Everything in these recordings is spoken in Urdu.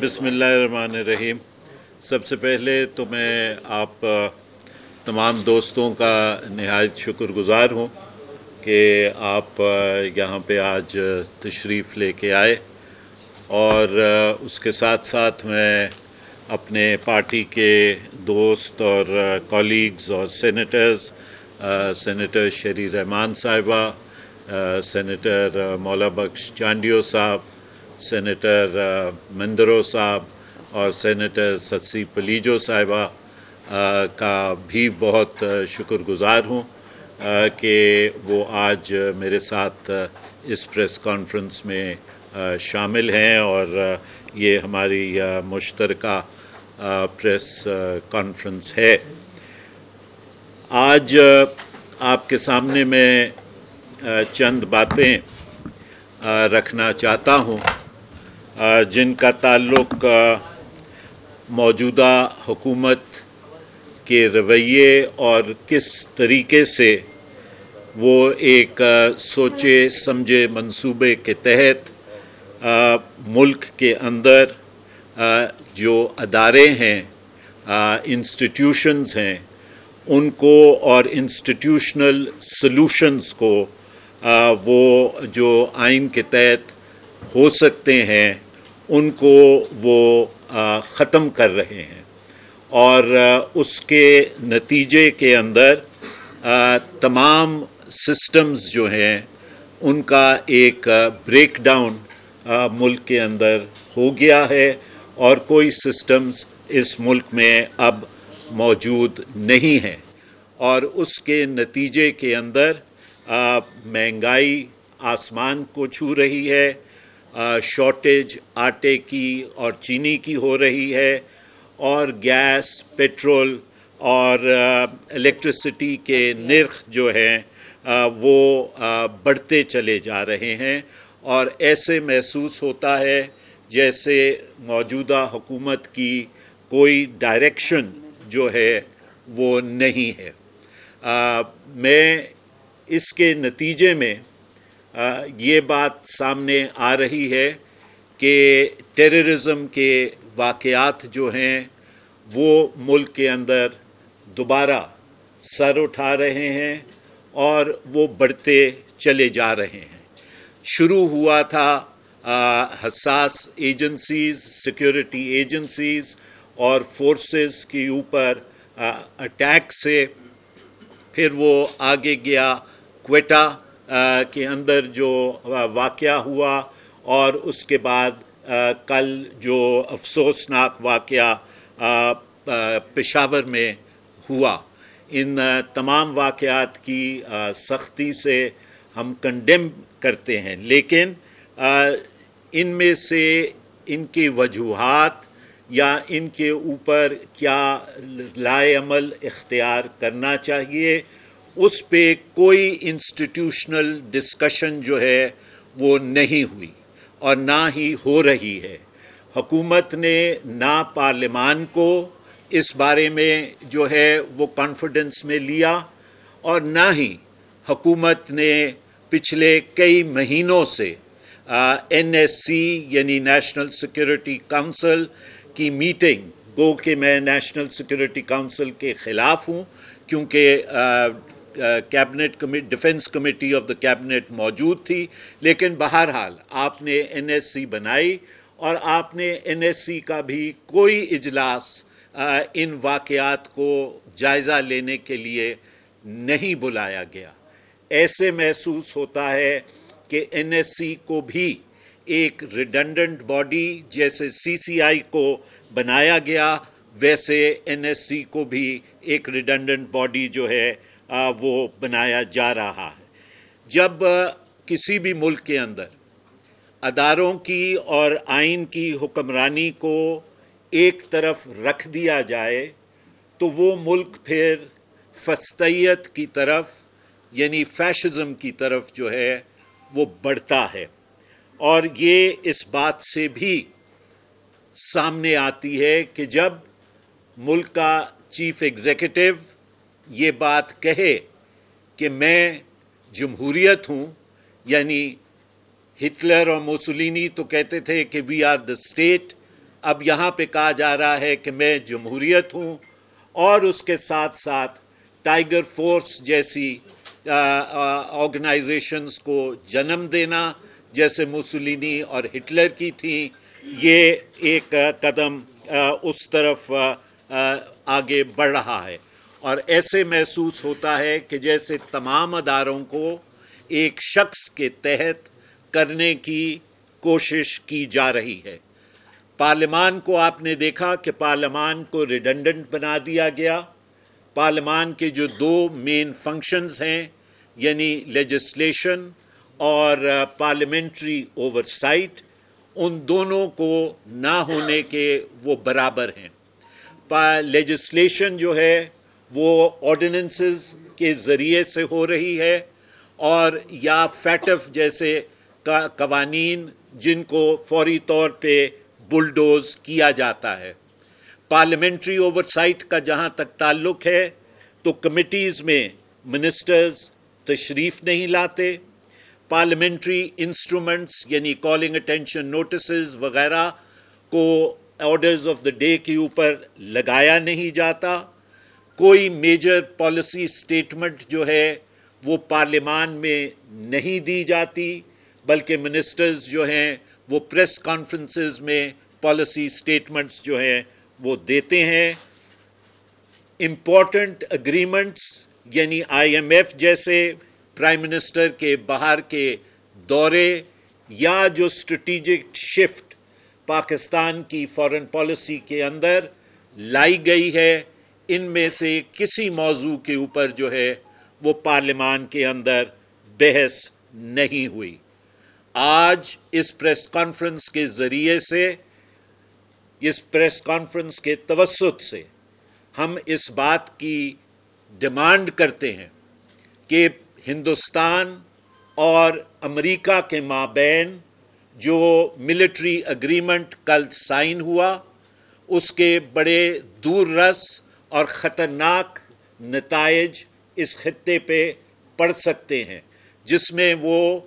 بسم اللہ الرحمن الرحیم۔ سب سے پہلے تو میں آپ تمام دوستوں کا نہایت شکر گزار ہوں کہ آپ یہاں پہ آج تشریف لے کے آئے، اور اس کے ساتھ ساتھ میں اپنے پارٹی کے دوست اور کولیگز اور سینیٹر شری رحمان صاحبہ، سینیٹر مولا بخش چانڈیو صاحب، سینیٹر مندرو صاحب اور سینیٹر سسی پلیجو صاحبہ کا بھی بہت شکر گزار ہوں کہ وہ آج میرے ساتھ اس پریس کانفرنس میں شامل ہیں، اور یہ ہماری مشترکہ پریس کانفرنس ہے۔ آج آپ کے سامنے میں چند باتیں رکھنا چاہتا ہوں جن کا تعلق موجودہ حکومت کے رویے اور کس طریقے سے وہ ایک سوچے سمجھے منصوبے کے تحت ملک کے اندر جو ادارے ہیں، انسٹیٹیوشنز ہیں، ان کو اور انسٹیٹیوشنل سلوشنز کو وہ جو آئین کے تحت ہو سکتے ہیں ان کو وہ ختم کر رہے ہیں، اور اس کے نتیجے کے اندر تمام سسٹمز جو ہیں ان کا ایک بریک ڈاؤن ملک کے اندر ہو گیا ہے، اور کوئی سسٹمز اس ملک میں اب موجود نہیں ہیں، اور اس کے نتیجے کے اندر مہنگائی آسمان کو چھو رہی ہے، شارٹیج آٹے کی اور چینی کی ہو رہی ہے، اور گیس، پیٹرول اور الیکٹرسٹی کے نرخ جو ہیں وہ بڑھتے چلے جا رہے ہیں، اور ایسے محسوس ہوتا ہے جیسے موجودہ حکومت کی کوئی ڈائریکشن جو ہے وہ نہیں ہے۔ میں اس کے نتیجے میں یہ بات سامنے آ رہی ہے کہ ٹیررزم کے واقعات جو ہیں وہ ملک کے اندر دوبارہ سر اٹھا رہے ہیں، اور وہ بڑھتے چلے جا رہے ہیں۔ شروع ہوا تھا حساس ایجنسیز، سیکیورٹی ایجنسیز اور فورسز کے اوپر اٹیک سے، پھر وہ آگے گیا کوئٹہ کے اندر جو واقعہ ہوا، اور اس کے بعد کل جو افسوسناک واقعہ پشاور میں ہوا۔ ان تمام واقعات کی سختی سے ہم کنڈیم کرتے ہیں، لیکن ان میں سے ان کی وجوہات یا ان کے اوپر کیا لائے عمل اختیار کرنا چاہیے، اس پہ کوئی انسٹیٹیوشنل ڈسکشن جو ہے وہ نہیں ہوئی، اور نہ ہی ہو رہی ہے۔ حکومت نے نہ پارلیمان کو اس بارے میں جو ہے وہ کانفیڈنس میں لیا، اور نہ ہی حکومت نے پچھلے کئی مہینوں سے NSC یعنی نیشنل سیکیورٹی کونسل کی میٹنگ، گو کہ میں نیشنل سیکیورٹی کونسل کے خلاف ہوں کیونکہ cabinet defence committee of the cabinet موجود تھی، لیکن بہرحال آپ نے NSC بنائی، اور آپ نے NSC کا بھی کوئی اجلاس ان واقعات کو جائزہ لینے کے لیے نہیں بلایا گیا۔ ایسے محسوس ہوتا ہے کہ NSC کو بھی ایک ریڈنڈنٹ باڈی جیسے CCI کو بنایا گیا، ویسے NSC کو بھی ایک ریڈنڈنٹ باڈی جو ہے وہ بنایا جا رہا ہے۔ جب کسی بھی ملک کے اندر اداروں کی اور آئین کی حکمرانی کو ایک طرف رکھ دیا جائے تو وہ ملک پھر فسطیت کی طرف یعنی فیشزم کی طرف جو ہے وہ بڑھتا ہے، اور یہ اس بات سے بھی سامنے آتی ہے کہ جب ملک کا چیف ایگزیکٹو یہ بات کہے کہ میں جمہوریت ہوں، یعنی ہٹلر اور موسولینی تو کہتے تھے کہ وی آر دا اسٹیٹ، اب یہاں پہ کہا جا رہا ہے کہ میں جمہوریت ہوں، اور اس کے ساتھ ساتھ ٹائیگر فورس جیسی آرگنائزیشنز کو جنم دینا، جیسے موسولینی اور ہٹلر کی تھیں، یہ ایک قدم اس طرف آگے بڑھ رہا ہے، اور ایسے محسوس ہوتا ہے کہ جیسے تمام اداروں کو ایک شخص کے تحت کرنے کی کوشش کی جا رہی ہے۔ پارلیمان کو آپ نے دیکھا کہ پارلیمان کو ریڈنڈنٹ بنا دیا گیا۔ پارلیمان کے جو دو مین فنکشنز ہیں، یعنی لیجسلیشن اور پارلیمنٹری اوورسائٹ، ان دونوں کو نہ ہونے کے وہ برابر ہیں۔ لیجسلیشن جو ہے وہ آرڈیننسز کے ذریعے سے ہو رہی ہے، اور یا فیٹف جیسے قوانین جن کو فوری طور پہ بلڈوز کیا جاتا ہے۔ پارلیمنٹری اوورسائٹ کا جہاں تک تعلق ہے تو کمیٹیز میں منسٹرز تشریف نہیں لاتے، پارلیمنٹری انسٹرومنٹس یعنی کالنگ اٹینشن نوٹسز وغیرہ کو آرڈرز آف دا ڈے کے اوپر لگایا نہیں جاتا، کوئی میجر پالیسی سٹیٹمنٹ جو ہے وہ پارلیمان میں نہیں دی جاتی، بلکہ منسٹرز جو ہیں وہ پریس کانفرنسز میں پالیسی سٹیٹمنٹس جو ہیں وہ دیتے ہیں۔ امپورٹنٹ اگریمنٹس یعنی آئی ایم ایف جیسے پرائم منسٹر کے باہر کے دورے، یا جو اسٹریٹجک شفٹ پاکستان کی فارن پالیسی کے اندر لائی گئی ہے، ان میں سے کسی موضوع کے اوپر جو ہے وہ پارلیمان کے اندر بحث نہیں ہوئی۔ آج اس پریس کانفرنس کے ذریعے سے، اس پریس کانفرنس کے توسط سے ہم اس بات کی ڈیمانڈ کرتے ہیں کہ ہندوستان اور امریکہ کے مابین جو ملٹری اگریمنٹ کل سائن ہوا، اس کے بڑے دور رس اور خطرناک نتائج اس خطے پہ پڑ سکتے ہیں، جس میں وہ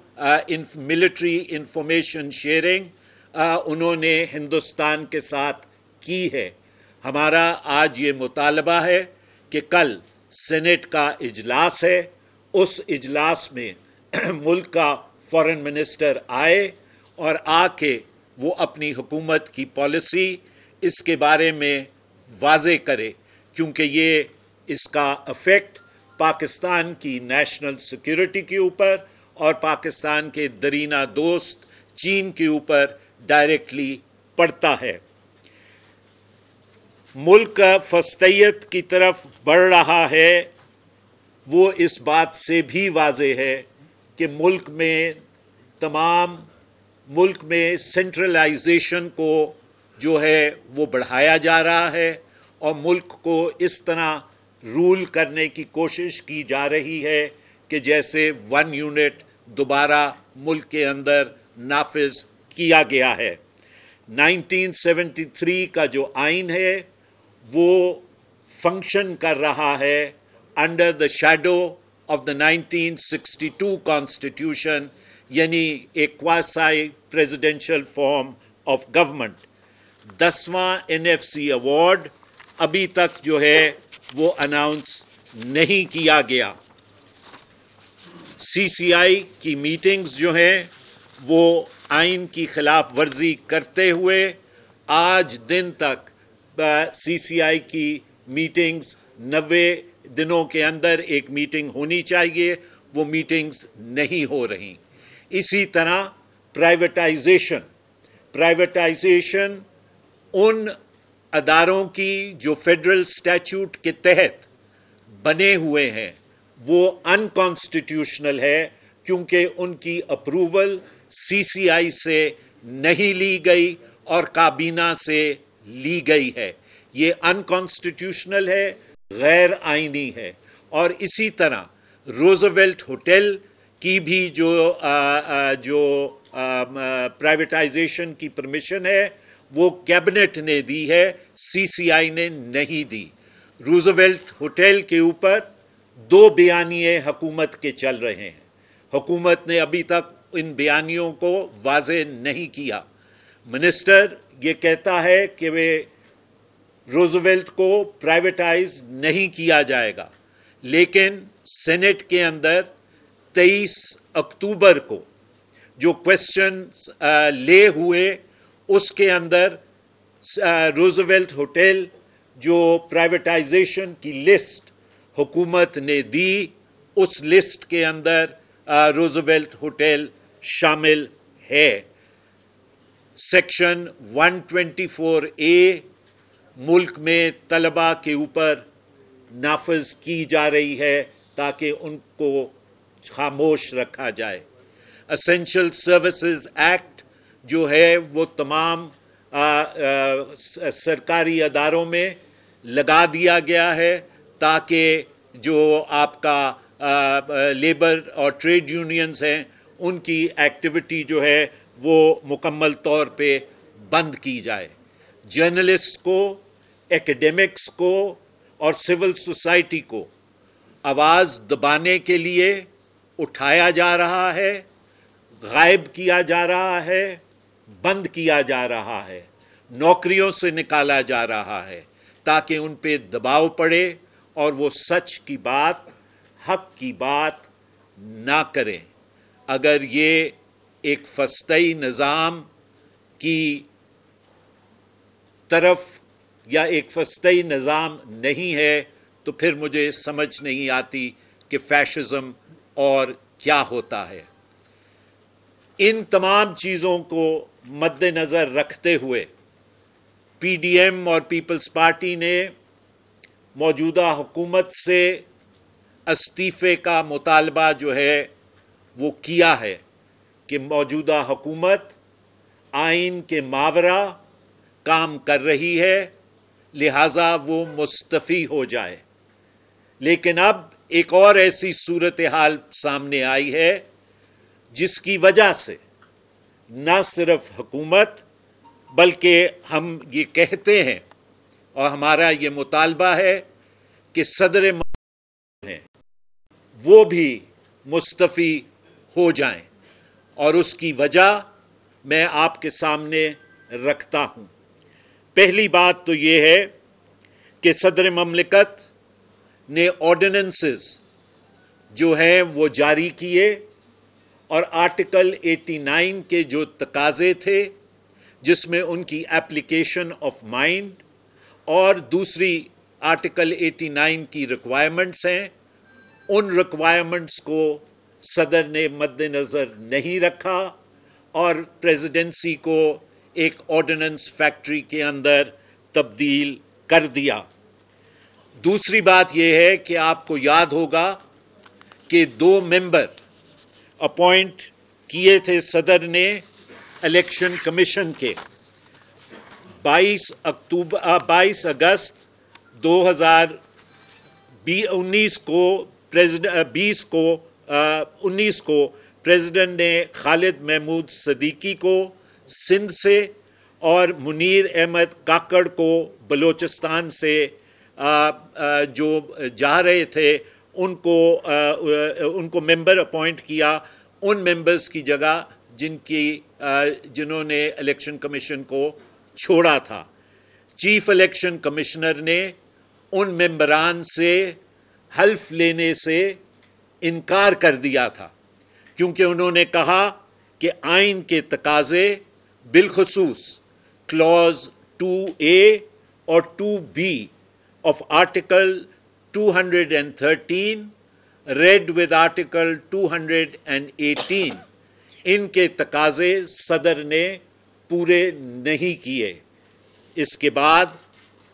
ملٹری انفارمیشن شیئرنگ انہوں نے ہندوستان کے ساتھ کی ہے۔ ہمارا آج یہ مطالبہ ہے کہ کل سینٹ کا اجلاس ہے، اس اجلاس میں ملک کا فارن منسٹر آئے اور آ کے وہ اپنی حکومت کی پالیسی اس کے بارے میں واضح کرے، کیونکہ یہ اس کا افیکٹ پاکستان کی نیشنل سیکیورٹی کے اوپر اور پاکستان کے درینہ دوست چین کے اوپر ڈائریکٹلی پڑتا ہے۔ ملک فسطیت کی طرف بڑھ رہا ہے، وہ اس بات سے بھی واضح ہے کہ ملک میں سینٹرلائزیشن کو جو ہے وہ بڑھایا جا رہا ہے، اور ملک کو اس طرح رول کرنے کی کوشش کی جا رہی ہے کہ جیسے 1 یونٹ دوبارہ ملک کے اندر نافذ کیا گیا ہے۔ 1973 کا جو آئین ہے وہ فنکشن کر رہا ہے under the shadow of the 1962 constitution, یعنی ایک quasi presidential form of government. 10واں NFC ایوارڈ ابھی تک جو ہے وہ اناؤنس نہیں کیا گیا۔ CCI کی میٹنگز جو ہیں وہ آئین کی خلاف ورزی کرتے ہوئے آج دن تک CCI کی میٹنگز 90 دنوں کے اندر ایک میٹنگ ہونی چاہیے، وہ میٹنگز نہیں ہو رہی۔ اسی طرح پرائیویٹائزیشن ان اداروں کی جو فیڈرل اسٹیچوٹ کے تحت بنے ہوئے ہیں وہ ان کانسٹیٹیوشنل ہے، کیونکہ ان کی اپروول CCI سے نہیں لی گئی اور کابینہ سے لی گئی ہے۔ یہ ان کانسٹیٹیوشنل ہے، غیر آئینی ہے۔ اور اسی طرح روزویلٹ ہوٹل کی بھی جو پرائیویٹائزیشن کی پرمیشن ہے وہ کیبنٹ نے دی ہے، CCI نے نہیں دی۔ روزویلٹ ہوٹل کے اوپر 2 بیانیے حکومت کے چل رہے ہیں، حکومت نے ابھی تک ان بیانیوں کو واضح نہیں کیا۔ منسٹر یہ کہتا ہے کہ روزویلٹ کو پرائیویٹائز نہیں کیا جائے گا، لیکن سینٹ کے اندر 23 اکتوبر کو جو کویسچن لے ہوئے اس کے اندر روزویلٹ ہوٹل جو پرائیویٹائزیشن کی لسٹ حکومت نے دی، اس لسٹ کے اندر روزویلٹ ہوٹل شامل ہے۔ سیکشن 124A ملک میں طلباء کے اوپر نافذ کی جا رہی ہے تاکہ ان کو خاموش رکھا جائے۔ اسینشل سروسز ایکٹ جو ہے وہ تمام سرکاری اداروں میں لگا دیا گیا ہے تاکہ جو آپ کا لیبر اور ٹریڈ یونینز ہیں ان کی ایکٹیویٹی جو ہے وہ مکمل طور پہ بند کی جائے۔ جرنلسٹ کو، ایکیڈیمکس کو اور سول سوسائٹی کو آواز دبانے کے لیے اٹھایا جا رہا ہے، غائب کیا جا رہا ہے، بند کیا جا رہا ہے، نوکریوں سے نکالا جا رہا ہے تاکہ ان پہ دباؤ پڑے اور وہ سچ کی بات، حق کی بات نہ کریں۔ اگر یہ ایک فسطی نظام کی طرف یا ایک فسطی نظام نہیں ہے تو پھر مجھے سمجھ نہیں آتی کہ فیشزم اور کیا ہوتا ہے۔ ان تمام چیزوں کو مد نظر رکھتے ہوئے پی ڈی ایم اور پیپلز پارٹی نے موجودہ حکومت سے استعفے کا مطالبہ جو ہے وہ کیا ہے کہ موجودہ حکومت آئین کے ماورا کام کر رہی ہے، لہٰذا وہ مستعفی ہو جائے۔ لیکن اب ایک اور ایسی صورتحال سامنے آئی ہے جس کی وجہ سے نہ صرف حکومت بلکہ ہم یہ کہتے ہیں اور ہمارا یہ مطالبہ ہے کہ صدر مملکت ہیں وہ بھی مستعفی ہو جائیں، اور اس کی وجہ میں آپ کے سامنے رکھتا ہوں۔ پہلی بات تو یہ ہے کہ صدر مملکت نے آرڈیننسز جو ہیں وہ جاری کیے اور آرٹیکل 89 کے جو تقاضے تھے جس میں ان کی اپلیکیشن آف مائنڈ اور دوسری آرٹیکل 89 کی ریکوائرمنٹس ہیں، ان ریکوائرمنٹس کو صدر نے مد نظر نہیں رکھا اور پریزیڈنسی کو ایک آرڈیننس فیکٹری کے اندر تبدیل کر دیا۔ دوسری بات یہ ہے کہ آپ کو یاد ہوگا کہ 2 ممبر اپوائنٹ کیے تھے صدر نے الیکشن کمیشن کے۔ 22 اگست 2019 کو پریزیڈنٹ نے خالد محمود صدیقی کو سندھ سے اور منیر احمد کاکڑ کو بلوچستان سے جو جا رہے تھے ان کو ممبر اپوائنٹ کیا، ان ممبرز کی جگہ جنہوں نے الیکشن کمیشن کو چھوڑا تھا۔ چیف الیکشن کمشنر نے ان ممبران سے حلف لینے سے انکار کر دیا تھا کیونکہ انہوں نے کہا کہ آئین کے تقاضے بالخصوص کلوز 2A اور 2B of Article 213 read with Article 218 ان کے تقاضے صدر نے پورے نہیں کیے۔ اس کے بعد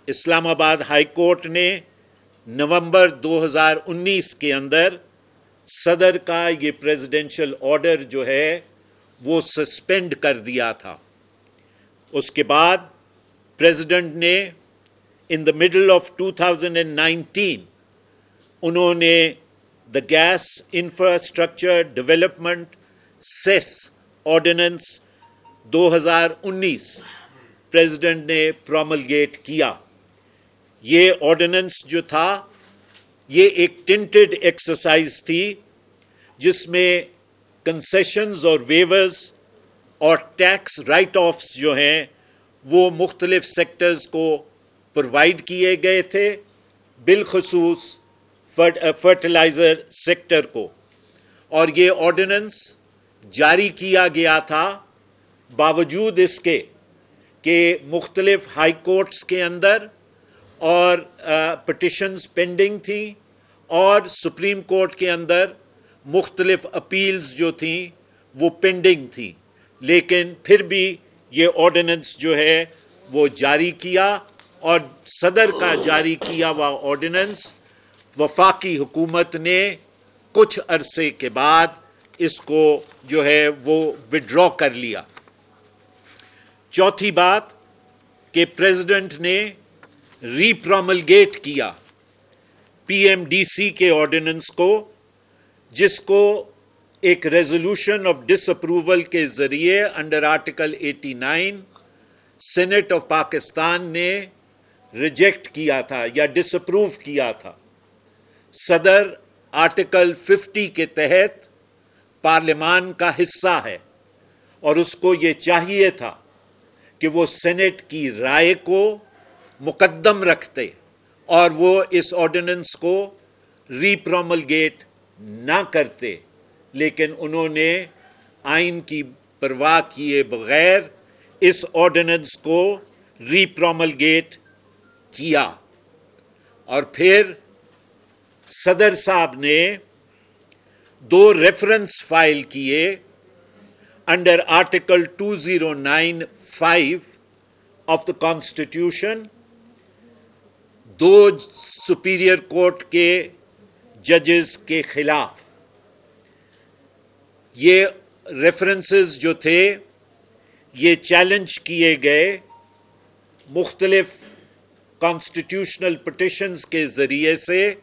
اسلام آباد ہائی کورٹ نے نومبر 2019 کے اندر صدر کا یہ پریزیڈنشل آرڈر جو ہے وہ سسپینڈ کر دیا تھا۔ اس کے بعد پریزیڈنٹ نے in the middle of 2019 انہوں نے the Gas Infrastructure Development cess Ordinance 2019 president نے پروملگیٹ کیا۔ یہ آرڈیننس جو تھا یہ ایک ٹنٹڈ ایکسرسائز تھی جس میں کنسیشنز اور ویورز اور ٹیکس رائٹ آفس جو ہیں وہ مختلف سیکٹرز کو پرووائڈ کیے گئے تھے، بالخصوص فرٹیلائزر سیکٹر کو، اور یہ آرڈیننس جاری کیا گیا تھا باوجود اس کے کہ مختلف ہائی کورٹس کے اندر اور پٹیشنز پینڈنگ تھیں، اور سپریم کورٹ کے اندر مختلف اپیلز جو تھیں وہ پینڈنگ تھیں، لیکن پھر بھی یہ آرڈیننس جو ہے وہ جاری کیا، اور صدر کا جاری کیا ہوا آرڈیننس وفاقی حکومت نے کچھ عرصے کے بعد اس کو جو ہے وہ وڈرا کر لیا۔ چوتھی بات کہ پریزیڈنٹ نے ری پروملگیٹ کیا پی ایم ڈی سی کے آرڈیننس کو، جس کو ایک ریزولوشن آف ڈس اپروول کے ذریعے under article 89 senate of Pakistan نے ریجیکٹ کیا تھا یا ڈس اپروو کیا تھا۔ صدر آرٹیکل 50 کے تحت پارلیمان کا حصہ ہے، اور اس کو یہ چاہیے تھا کہ وہ سینٹ کی رائے کو مقدم رکھتے اور وہ اس آرڈیننس کو ری پروملگیٹ نہ کرتے، لیکن انہوں نے آئین کی پرواہ کیے بغیر اس آرڈیننس کو ری پروملگیٹ کیا۔ اور پھر صدر صاحب نے 2 ریفرنس فائل کیے under article 2095 of the constitution, 2 superior court کے ججز کے خلاف۔ یہ ریفرنسز جو تھے یہ چیلنج کیے گئے مختلف کانسٹیٹیوشنل پٹیشنز کے ذریعے سے،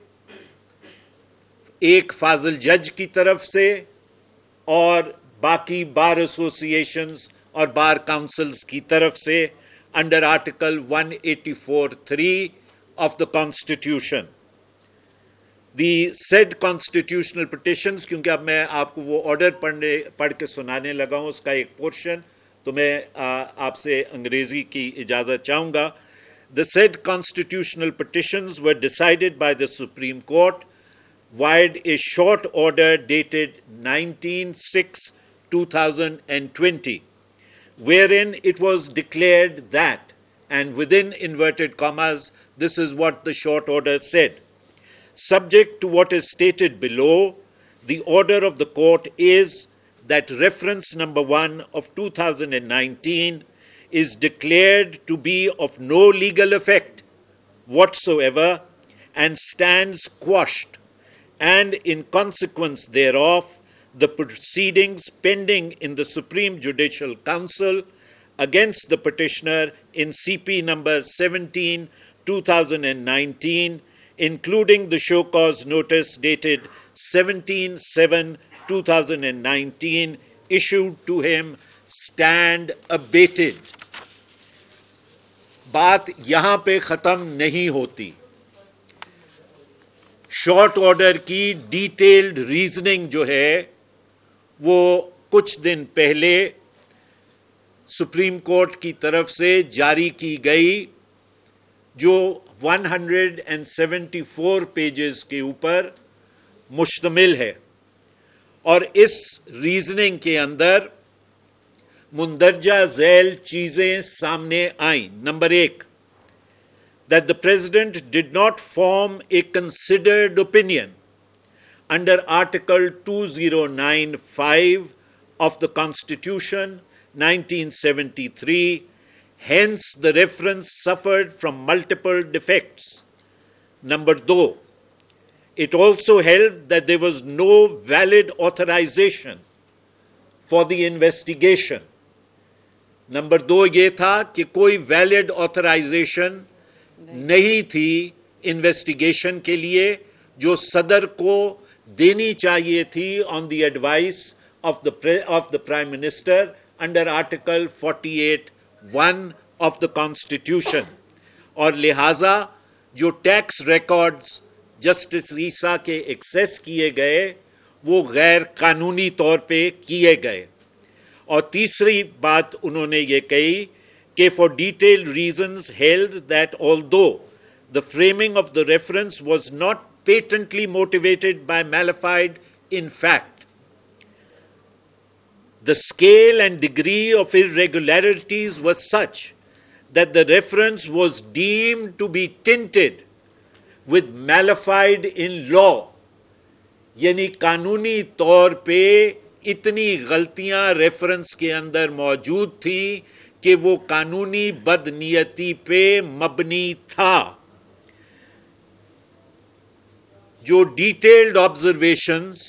ایک فاضل جج کی طرف سے اور باقی بار ایسوسیشنز اور بار کاؤنسلز کی طرف سے under article 184(3) of the constitution. The said constitutional petitions, کیونکہ اب میں آپ کو وہ آرڈر پڑھ کے سنانے لگا ہوں اس کا ایک پورشن، تو میں آپ سے انگریزی کی اجازت چاہوں گا۔ The said constitutional petitions were decided by the Supreme Court via a short order dated 19/6/2020, wherein it was declared that, and within inverted commas, this is what the short order said: subject to what is stated below, the order of the court is that reference number 1 of 2019 is declared to be of no legal effect whatsoever and stands quashed, and in consequence thereof, the proceedings pending in the Supreme Judicial Council against the petitioner in CP number 17/2019, including the show cause notice dated 17/7/2019 issued to him, stand abated. بات یہاں پہ ختم نہیں ہوتی۔ شارٹ آرڈر کی ڈیٹیلڈ ریزننگ جو ہے وہ کچھ دن پہلے سپریم کورٹ کی طرف سے جاری کی گئی، جو 174 پیجز کے اوپر مشتمل ہے، اور اس ریزننگ کے اندر مندرجہ ذیل چیزیں سامنے آئیں۔ Number 1، that the President did not form a considered opinion under Article 2095 of the Constitution 1973, hence the reference suffered from multiple defects. Number 2, it also held that there was no valid authorization for the investigation. Number 2 یہ تھا کہ کوئی ویلڈ آتھرائزیشن نہیں تھی انویسٹیگیشن کے لیے جو صدر کو دینی چاہیے تھی on the advice of the prime minister under article 48(1) of the constitution, اور لہٰذا جو ٹیکس ریکارڈز جسٹس عیسیٰ کے ایکسیس کیے گئے وہ غیر قانونی طور پہ کیے گئے۔ اور تیسری بات انہوں نے یہ کہی for detailed reasons held that although the framing of the reference was not patently motivated by malafide in fact, the scale and degree of irregularities was such that the reference was deemed to be tinted with malafide in law, یعنی قانونی طور پہ اتنی غلطیاں ریفرنس کے اندر موجود تھیں کہ وہ قانونی بدنیتی پہ مبنی تھا. جو ڈیٹیلڈ آبزرویشنز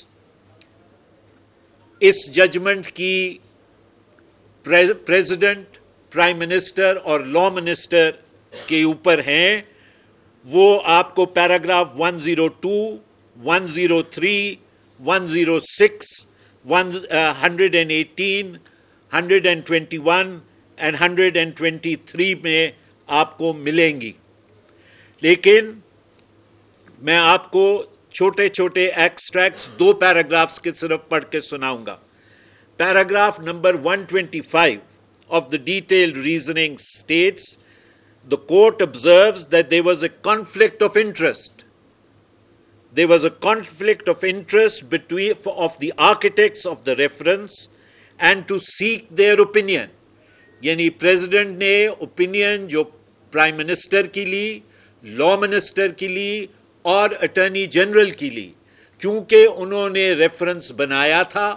اس ججمنٹ کی پریزیڈنٹ، پرائم منسٹر اور لا منسٹر کے اوپر ہیں، وہ آپ کو پیراگراف 102 103 106 118 121 and 123 میں آپ کو ملیں گی. لیکن میں آپ کو چھوٹے چھوٹے ایکسٹریکٹس 2 پیراگرافس کے صرف پڑھ کے سناؤں گا. Paragraph number 125 of the detailed reasoning states, the court observes that there was a conflict of interest. There was a conflict of interest of the architects of the reference and to seek their opinion. یعنی پریزیڈنٹ نے اوپینین جو پرائم منسٹر کی لی، لا منسٹر کی لی اور اٹارنی جنرل کی لی، کیونکہ انہوں نے ریفرنس بنایا تھا.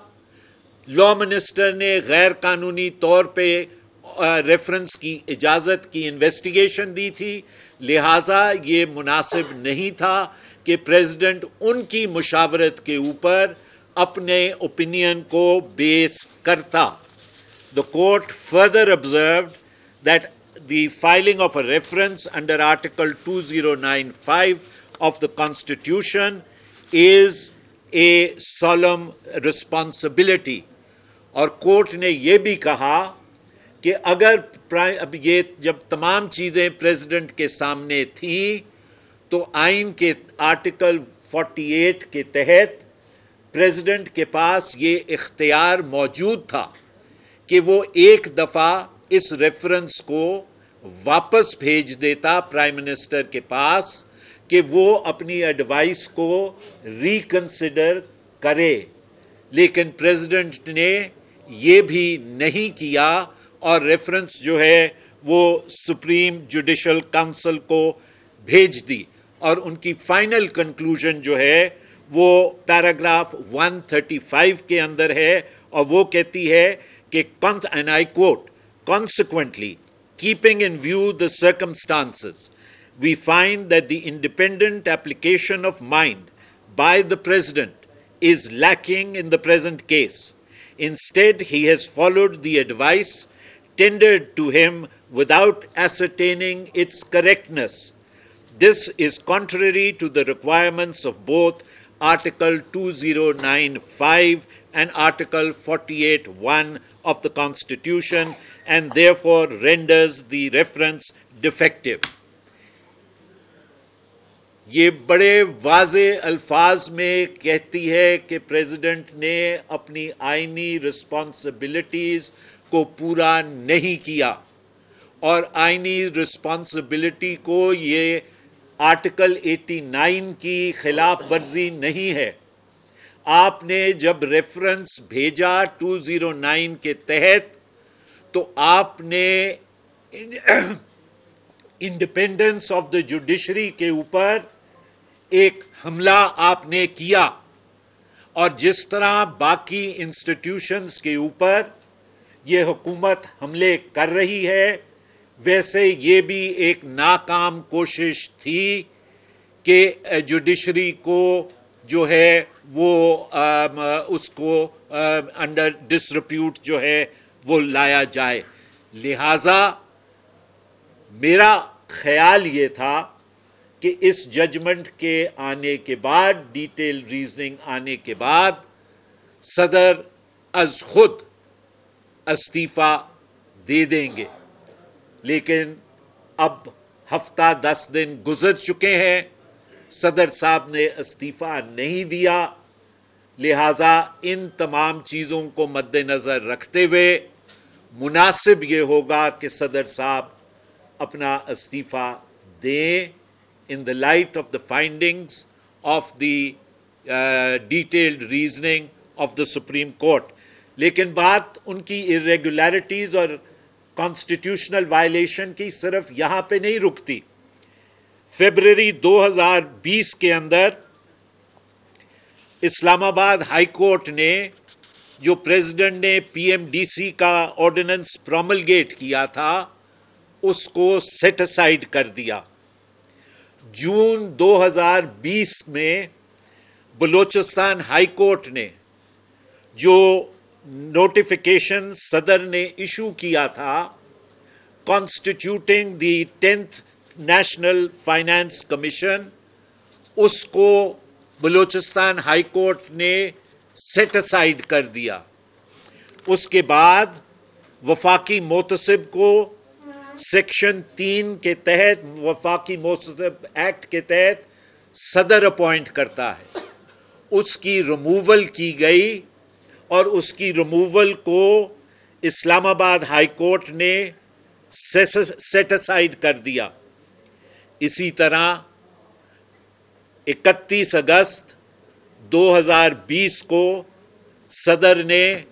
لا منسٹر نے غیر قانونی طور پہ ریفرنس کی اجازت کی انویسٹیگیشن دی تھی، لہٰذا یہ مناسب نہیں تھا کہ پریزیڈنٹ ان کی مشاورت کے اوپر اپنے اوپینین کو بیس کرتا. The court further observed that the filing of a reference under Article 2095 of the Constitution is a solemn responsibility. اور کورٹ نے یہ بھی کہا کہ اگر اب یہ جب تمام چیزیں پریزیڈنٹ کے سامنے تھیں تو آئین کے آرٹیکل 48 کے تحت پریزیڈنٹ کے پاس یہ اختیار موجود تھا کہ وہ ایک دفعہ اس ریفرنس کو واپس بھیج دیتا پرائم منسٹر کے پاس کہ وہ اپنی ایڈوائس کو ریکنسیڈر کرے. لیکن پریزیڈنٹ نے یہ بھی نہیں کیا اور ریفرنس جو ہے وہ سپریم جوڈیشل کونسل کو بھیج دی. اور ان کی فائنل کنکلوژن جو ہے وہ پیراگراف 135 کے اندر ہے اور وہ کہتی ہے کہ and I quote, consequently, keeping in view the circumstances, we find that the independent application of mind by the President is lacking in the present case. Instead, he has followed the advice tendered to him without ascertaining its correctness. This is contrary to the requirements of both Article 2095 and Article 48(1) of the Constitution and therefore renders the reference defective. یہ بڑے واضح الفاظ میں کہتی ہے کہ پریزیڈنٹ نے اپنی آئینی رسپانسبلٹیز کو پورا نہیں کیا، اور آئینی رسپانسبلٹی کو یہ آرٹیکل 89 کی خلاف ورزی نہیں ہے. آپ نے جب ریفرنس بھیجا 209 کے تحت تو آپ نے انڈیپینڈنس آف دا جوڈیشری کے اوپر ایک حملہ آپ نے کیا، اور جس طرح باقی انسٹیٹیوشنز کے اوپر یہ حکومت حملے کر رہی ہے، ویسے یہ بھی ایک ناکام کوشش تھی کہ جوڈیشری کو جو ہے وہ اس کو انڈر ڈسریپیوٹ جو ہے وہ لایا جائے. لہذا میرا خیال یہ تھا کہ اس ججمنٹ کے آنے کے بعد، ڈیٹیل ریزننگ آنے کے بعد، صدر از خود استعفیٰ دے دیں گے. لیکن اب ہفتہ 10 دن گزر چکے ہیں، صدر صاحب نے استعفیٰ نہیں دیا. لہذا ان تمام چیزوں کو مد نظر رکھتے ہوئے مناسب یہ ہوگا کہ صدر صاحب اپنا استعفیٰ دیں in the light of the findings of the detailed reasoning of the Supreme Court. لیکن بات ان کی irregularities اور constitutional violation کی صرف یہاں پہ نہیں رکتی. فیبرری 2020 کے اندر اسلام آباد ہائی کورٹ نے جو پریزیڈنٹ نے پی ایم ڈی سی کا آرڈیننس پروملگیٹ کیا تھا اس کو سیٹ اسائڈ کر دیا. جون 2020 میں بلوچستان ہائی کورٹ نے جو نوٹیفیکیشن صدر نے ایشو کیا تھا کانسٹیٹیوٹنگ دی 10th نیشنل فائنانس کمیشن، اس کو بلوچستان ہائی کورٹ نے سیٹ اسائڈ کر دیا. اس کے بعد وفاقی محتسب کو سیکشن 3 کے تحت، وفاقی محتسب ایکٹ کے تحت صدر اپوائنٹ کرتا ہے. اس کی ریموول کی گئی اور اس کی ریموول کو اسلام آباد ہائی کورٹ نے سیٹ اسائڈ کر دیا. اسی طرح 31 اگست 2020 کو صدر نے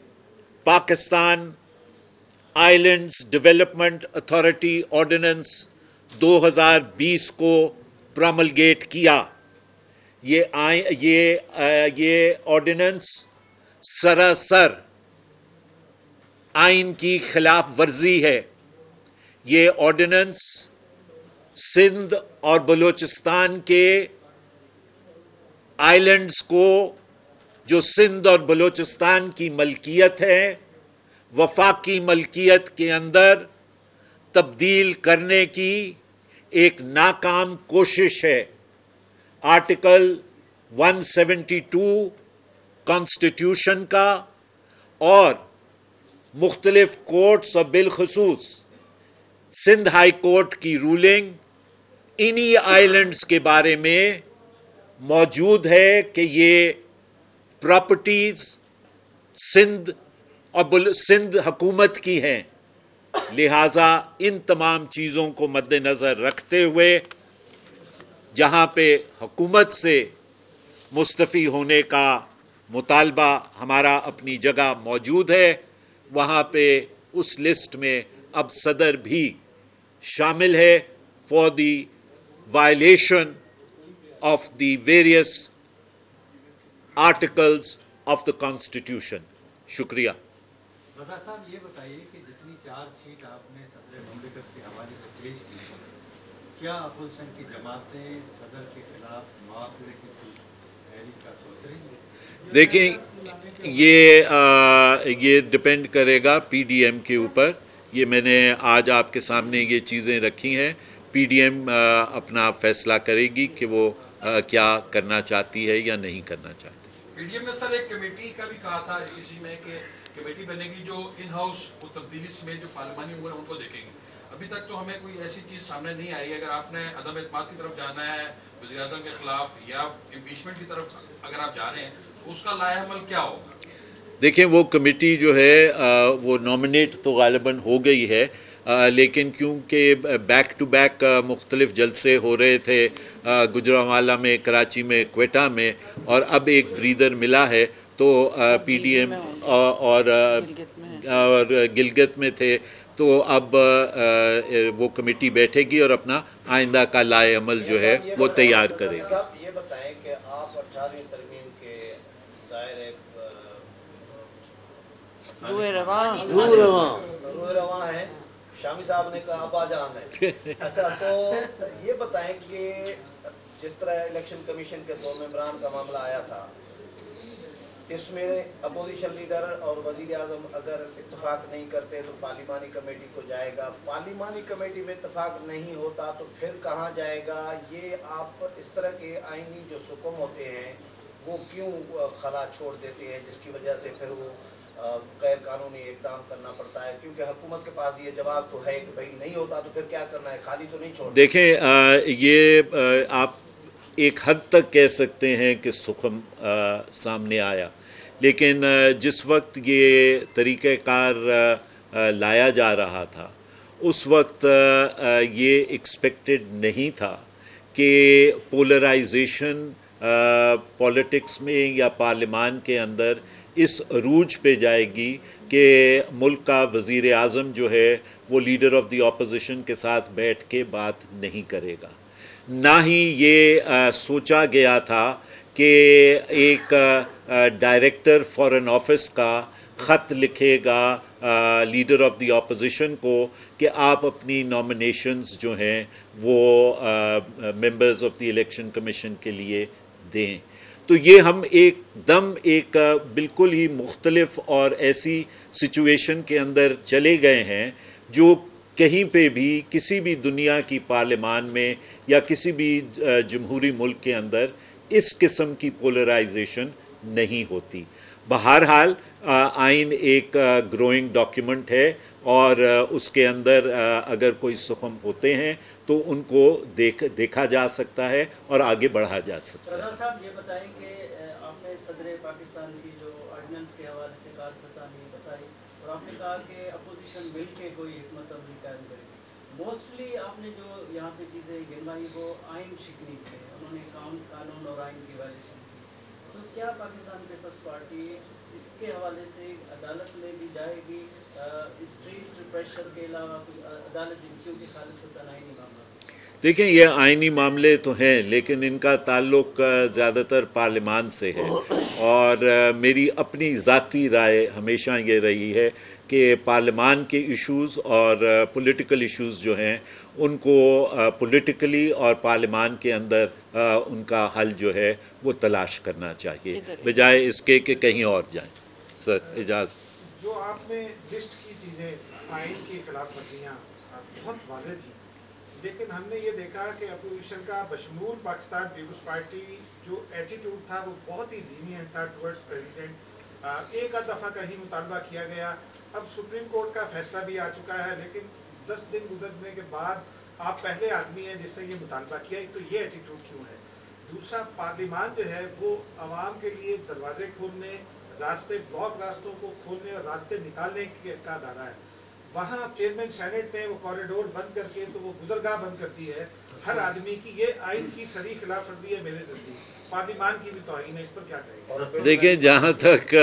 Pakistan islands development authority ordinance 2020 کو پروملگیٹ کیا. یہ آرڈیننس سراسر آئین کی خلاف ورزی ہے. یہ آرڈیننس سندھ اور بلوچستان کے آئلینڈز کو جو سندھ اور بلوچستان کی ملکیت ہے وفاقی ملکیت کے اندر تبدیل کرنے کی ایک ناکام کوشش ہے. آرٹیکل 172 کانسٹیٹیوشن کا اور مختلف کورٹس اور بالخصوص سندھ ہائی کورٹ کی رولنگ انہی آئلینڈز کے بارے میں موجود ہے کہ یہ پراپرٹیز سندھ اور سندھ حکومت کی ہیں. لہٰذا ان تمام چیزوں کو مد نظر رکھتے ہوئے جہاں پہ حکومت سے مستعفی ہونے کا مطالبہ ہمارا اپنی جگہ موجود ہے، وہاں پہ اس لسٹ میں اب صدر بھی شامل ہے for the violation of the various articles of the constitution. شکریہ. رضا صاحب یہ بتائیے کہ جتنی چارج شیٹ آپ نے صدر مملکت کے حوالے سے پیش کی ہے، کیا اپوزیشن کی جماعتیں صدر کے خلاف مواخذے کی تحریک کا سوچ رہی ہیں؟ دیکھیں یہ ڈپینڈ کرے گا پی ڈی ایم کے اوپر. یہ میں نے آج آپ کے سامنے یہ چیزیں رکھی ہیں. پی ڈی ایم اپنا فیصلہ کرے گی کہ وہ کیا کرنا چاہتی ہے یا نہیں کرنا چاہتی. پی ڈی ایم نے سر ایک کمیٹی کا بھی کہا تھا اسی میں کہ کمیٹی بنے گی جو ان ہاؤس تبدیلی میں جو پارلیمانی امور ہیں ان کو دیکھیں گی. ابھی تک تو ہمیں کوئی ایسی چیز سامنے نہیں آئی. اگر آپ نے عدم اعتماد کی طرف جانا ہے وزیر اعظم کے خلاف یا امپیچمنٹ کی طرف اگر آپ جا رہے ہیں تو اس کا لائحہ عمل کیا ہوگا؟ دیکھیں وہ کمیٹی جو ہے وہ نامنیٹ تو غالباً ہو گئی ہے، لیکن کیونکہ بیک ٹو بیک مختلف جلسے ہو رہے تھے گجرانوالہ میں، کراچی میں، کوئٹہ میں، اور اب ایک بریدر ملا ہے تو پی ڈی ایم اور گلگت میں تھے، تو اب وہ کمیٹی بیٹھے گی اور اپنا آئندہ کا لائحہ عمل جو ہے وہ تیار کرے گی. یہ بتائیں کہ آپ 18ویں ترمیم کے ظاہر روح رواں ہیں. شامی صاحب نے کہا ابا جان ہے. اچھا تو یہ بتائیں کہ جس طرح الیکشن کمیشن کے 2 ممبران کا معاملہ آیا تھا، اس میں اپوزیشن لیڈر اور وزیر اعظم اگر اتفاق نہیں کرتے تو پارلیمانی کمیٹی کو جائے گا. پارلیمانی کمیٹی میں اتفاق نہیں ہوتا تو پھر کہاں جائے گا؟ یہ آپ اس طرح کے آئینی جو حکم ہوتے ہیں وہ کیوں خلا چھوڑ دیتے ہیں جس کی وجہ سے پھر وہ غیر قانونی اقدام کرنا پڑتا ہے؟ کیونکہ حکومت کے پاس یہ جواب تو ہے کہ بھائی نہیں ہوتا تو پھر کیا کرنا ہے، خالی تو نہیں چھوڑنا. دیکھیں یہ آپ ایک حد تک کہہ سکتے ہیں کہ سخم سامنے آیا، لیکن جس وقت یہ طریقہ کار لایا جا رہا تھا اس وقت یہ ایکسپیکٹڈ نہیں تھا کہ پولرائزیشن پولیٹکس میں یا پارلیمان کے اندر اس عروج پہ جائے گی کہ ملک کا وزیر اعظم جو ہے وہ لیڈر آف دی اپوزیشن کے ساتھ بیٹھ کے بات نہیں کرے گا. نہ ہی یہ سوچا گیا تھا کہ ایک ڈائریکٹر فارن آفس کا خط لکھے گا لیڈر آف دی اپوزیشن کو کہ آپ اپنی نامینیشنز جو ہیں وہ members of the election commission کے لیے دیں. تو یہ ہم ایک دم ایک بالکل ہی مختلف اور ایسی سچویشن کے اندر چلے گئے ہیں جو کہیں پہ بھی کسی بھی دنیا کی پارلیمان میں یا کسی بھی جمہوری ملک کے اندر اس قسم کی پولرائزیشن نہیں ہوتی. بہرحال آئین ایک گروئنگ ڈاکیومنٹ ہے اور اس کے اندر اگر کوئی سخم ہوتے ہیں تو ان کو دیکھا جا سکتا ہے اور آگے بڑھا جا سکتا ہے. رضا صاحب یہ بتائیں کہ آپ نے صدر پاکستان کی جو آرڈیننس کے حوالے سے کارستانی بتائی اور آپ نے کہا کہ اپوزیشن مل کے کوئی حکمت عملی قائم کرے گی. موسٹلی آپ نے جو یہاں پہ چیزیں گنوائی وہ آئین شکنی تھے, انہوں نے قانون اور آئین کی وائلیشن کی. تو کیا پاکستان پیپلز پارٹی اس کے حوالے سے عدالت میں بھی جائے گی اسٹریٹ پریشر کے علاوہ عدالت, کیونکہ خالصتاً آئینی معاملہ؟ دیکھیں یہ آئینی معاملے تو ہیں لیکن ان کا تعلق زیادہ تر پارلیمان سے ہے اور میری اپنی ذاتی رائے ہمیشہ یہ رہی ہے کہ پارلیمان کے ایشوز اور پولیٹیکل ایشوز جو ہیں ان کو پولیٹیکلی اور پارلیمان کے اندر ان کا حل جو ہے وہ تلاش کرنا چاہیے بجائے اس کے کہ کہیں اور جائیں. سر اجازت. جو آپ نے لسٹ کی چیزیں آئین کی خلاف ورزیاں بہت واضح تھیں لیکن ہم نے یہ دیکھا کہ اپوزیشن کا بشمول پاکستان پیپلز پارٹی جو ایٹیٹیوڈ تھا وہ بہت ہی لینینٹ تھا ٹورڈز پریزیڈنٹ. ایک آدھ دفعہ کا ہی مطالبہ کیا گیا. اب سپریم کورٹ کا فیصلہ بھی آ چکا ہے لیکن 10 دن گزرنے کے بعد آپ پہلے آدمی ہیں جس سے یہ مطالبہ کیا, تو یہ ایٹیٹیوڈ کیوں ہے؟ دوسرا, پارلیمان جو ہے وہ عوام کے لیے دروازے کھولنے, راستے بلاک راستوں کو کھولنے اور راستے نکالنے کا ادارہ ہے. وہاں چیئرمین سینٹ نے وہ کوریڈور بند کر کے تو وہ گزرگاہ بند کرتی ہے ہر آدمی کی. یہ آئین کی صریح خلاف ورزی ہے میرے نزدیک, پارلیمان کی بھی توہین ہے. اس پر کیا کہیں گے؟ دیکھیں جہاں تک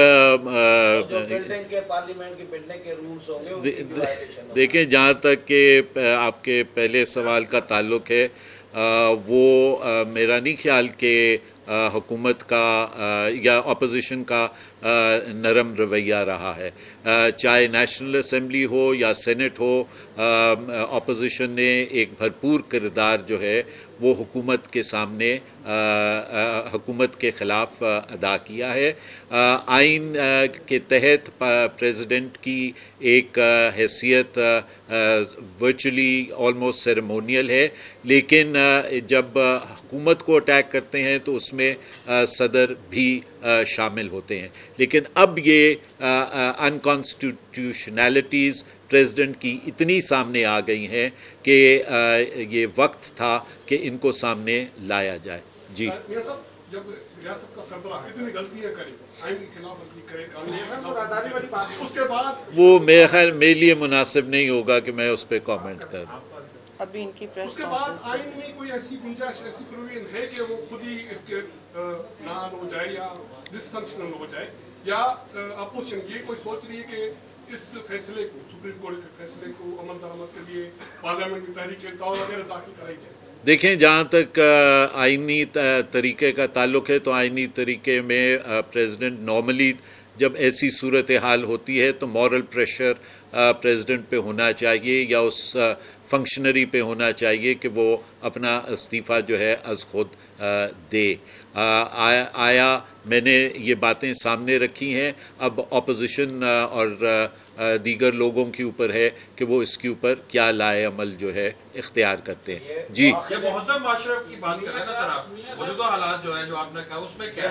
دیکھیں جہاں تک کہ آپ کے پہلے سوال کا تعلق ہے وہ میرا نہیں خیال کہ حکومت کا یا اپوزیشن کا نرم رویہ رہا ہے. چاہے نیشنل اسمبلی ہو یا سینٹ ہو, اپوزیشن نے ایک بھرپور کردار جو ہے وہ حکومت کے سامنے حکومت کے خلاف ادا کیا ہے. آئین کے تحت پریزیڈنٹ کی ایک حیثیت ورچولی آلموسٹ سیریمونیل ہے لیکن جب حکومت کو اٹیک کرتے ہیں تو اس میں صدر بھی شامل ہوتے ہیں. لیکن اب یہ انکانسٹیٹیوشنلٹیز پریزیڈنٹ کی اتنی سامنے آ گئی ہیں کہ یہ وقت تھا کہ ان کو سامنے لایا جائے. جی جب ریاست کا سربراہ اتنی غلطیاں کرے, آئین کی خلاف ورزی کرے, اس کے بعد وہ میرے خیال میرے لیے مناسب نہیں ہوگا کہ میں اس پہ کامنٹ کروں. ابھی ان کی اس کے بعد آئین میں کوئی ایسی گنجائش, ایسی پروویژن ہے کہ وہ خود ہی اس کے نان ہو جائے یا ڈس فنکشنل ہو جائے, یا اپوزیشن یہ کوئی سوچ رہی ہے کہ اس فیصلے کو, سپریم کورٹ کے فیصلے کو عمل درآمد کے لیے پارلیمنٹ کی تحریک وغیرہ داخل کرائی جائے؟ دیکھیں جہاں تک آئینی طریقے کا تعلق ہے تو آئینی طریقے میں پریزیڈنٹ نارملی جب ایسی صورتحال ہوتی ہے تو مورل پریشر پریزیڈنٹ پہ ہونا چاہیے یا اس فنکشنری پہ ہونا چاہیے کہ وہ اپنا استعفیٰ جو ہے از خود دے. آیا میں نے یہ باتیں سامنے رکھی ہیں, اب اپوزیشن اور دیگر لوگوں کے اوپر ہے کہ وہ اس کے اوپر کیا لائے عمل جو ہے اختیار کرتے ہیں. جی یہ مہذب معاشرے کی بات کر رہے ہیں نا سر آپ, موجودہ حالات جو ہے جو آپ نے کہا اس میں کیا ہے؟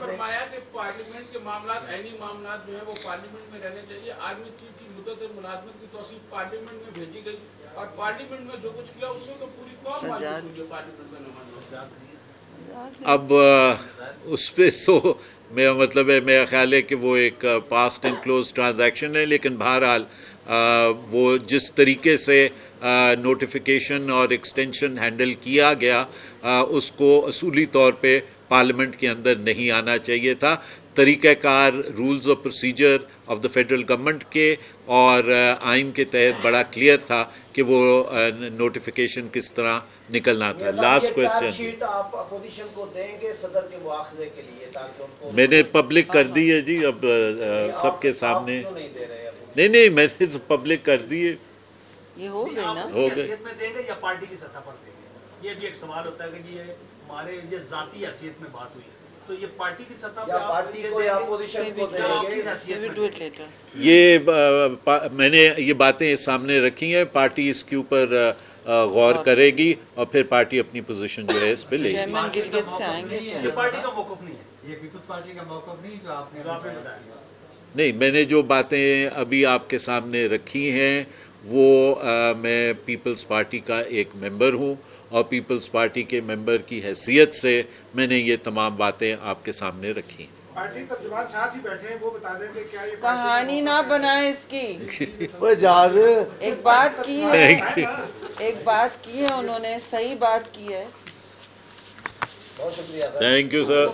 فرمایا کہ پارلیمنٹ کے معاملات, آئینی معاملات جو ہے وہ پارلیمنٹ میں رہنے چاہیے. آرمی چیف کی مدت ملازمت کی توثیق پارلیمنٹ میں بھیجی گئی اور پارلیمنٹ میں جو کچھ کیا اس سے تو پوری قوم مایوس ہوئی ہے. پارلیمنٹ میں اب اس پہ تو میرا مطلب ہے، میرا خیال ہے کہ وہ ایک پاسٹ اینڈ کلوز ٹرانزیکشن ہے، لیکن بہرحال وہ جس طریقے سے نوٹیفیکیشن اور ایکسٹینشن ہینڈل کیا گیا اس کو اصولی طور پہ پارلیمنٹ کے اندر نہیں آنا چاہیے تھا. طریقہ کار rules of procedure of the federal government کے اور آئین کے تحت بڑا کلیئر تھا کہ وہ نوٹیفیکیشن کس طرح نکلنا تھا. لاسٹ کوشچن آپ اپوزیشن کو دیں گے صدر کے مواخذے کے لیے تاکہ ان کو میں نے پبلک کر دی ہے جی، اب سب کے سامنے. نہیں میں نے تو پبلک کر دی ہے. یہ ہو گئی نا، ہو گئے. میں دیں گے یا پارٹی کی سطح پر دیں گے؟ یہ بھی ایک سوال ہوتا ہے کہ جی ہمارے یہ ذاتی حیثیت میں بات ہوئی ہے، تو یہ پارٹی کی سطح یا پارٹی کو یا اپوزیشن کو دیں گے؟ یہ میں نے یہ باتیں سامنے رکھی ہیں، پارٹی اس کے اوپر غور کرے گی اور پھر پارٹی اپنی پوزیشن جو ہے اس پہ لے گی. یہ پارٹی کا موقف نہیں ہے، یہ پیپلز پارٹی کا موقف نہیں جو آپ نے بتایا. نہیں، میں نے جو باتیں ابھی آپ کے سامنے رکھی ہیں وہ میں پیپلز پارٹی کا ایک ممبر ہوں اور پیپلز پارٹی کے ممبر کی حیثیت سے میں نے یہ تمام باتیں آپ کے سامنے رکھی. پارٹی ترجمان ساتھ ہی بیٹھے ہیں، وہ بتا دیں کہ کیا یہ کہانی نہ بنائے اس کی. ایک بات کی ہے انہوں نے، صحیح بات کی ہے. بہت شکریہ. Thank you sir.